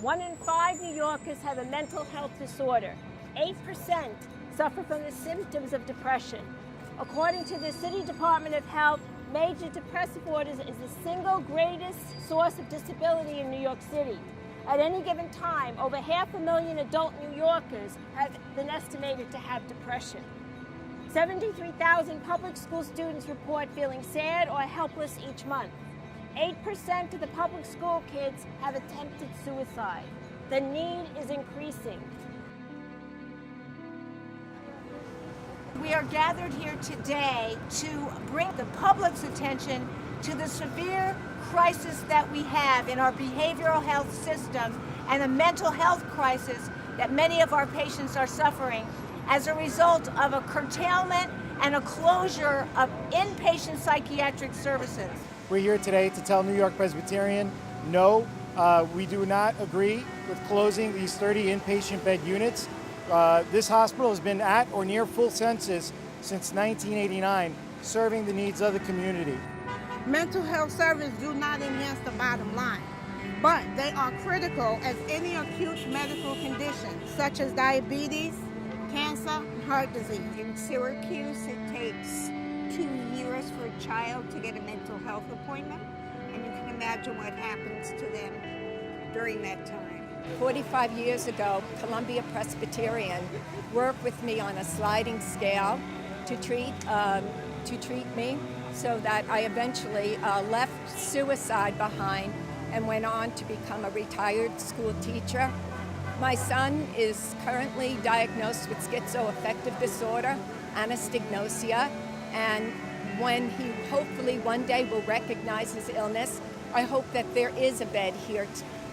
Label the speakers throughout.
Speaker 1: 1 in 5 New Yorkers have a mental health disorder. 8% suffer from the symptoms of depression. According to the City Department of Health, major depressive orders is the single greatest source of disability in New York City. At any given time, over 500,000 adult New Yorkers have been estimated to have depression. 73,000 public school students report feeling sad or helpless each month. 8% of the public school kids have attempted suicide. The need is increasing.
Speaker 2: We are gathered here today to bring the public's attention to the severe crisis that we have in our behavioral health system and the mental health crisis that many of our patients are suffering as a result of a curtailment and a closure of inpatient psychiatric services.
Speaker 3: We're here today to tell New York Presbyterian, no, we do not agree with closing these 30 inpatient bed units. This hospital has been at or near full census since 1989, serving the needs of the community.
Speaker 4: Mental health services do not enhance the bottom line, but they are critical as any acute medical condition, such as diabetes, cancer, and heart disease.
Speaker 5: In Syracuse, it takes 2 years for a child to get a mental health appointment, and you can imagine what happens to them during that time.
Speaker 6: 45 years ago, Columbia Presbyterian worked with me on a sliding scale to treat me, so that I eventually left suicide behind and went on to become a retired school teacher. My son is currently diagnosed with schizoaffective disorder, anesthesia, and when he hopefully one day will recognize his illness, I hope that there is a bed here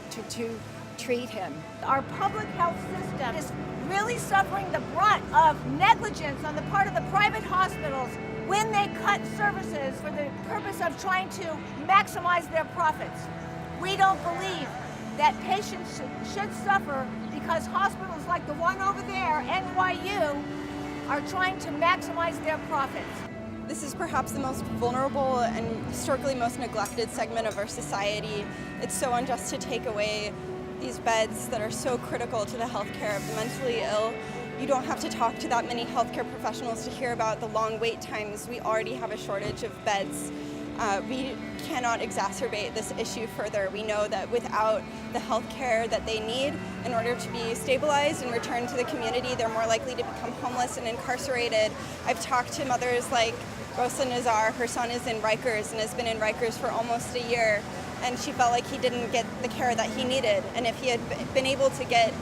Speaker 6: to treat him.
Speaker 2: Our public health system is really suffering the brunt of negligence on the part of the private hospitals when they cut services for the purpose of trying to maximize their profits. We don't believe that patients should suffer because hospitals like the one over there, NYU, are trying to maximize their profits.
Speaker 7: This is perhaps the most vulnerable and historically most neglected segment of our society. It's so unjust to take away these beds that are so critical to the healthcare of the mentally ill. You don't have to talk to that many healthcare professionals to hear about the long wait times. We already have a shortage of beds. We cannot exacerbate this issue further. We know that without the healthcare that they need in order to be stabilized and returned to the community, they're more likely to become homeless and incarcerated. I've talked to mothers like Rosa Nazar. Her son is in Rikers and has been in Rikers for almost a year, and she felt like he didn't get the care that he needed. And if he had been able to get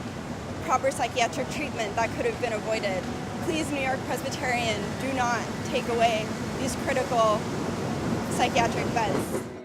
Speaker 7: proper psychiatric treatment, that could have been avoided. Please, New York Presbyterian, do not take away these critical psychiatric beds.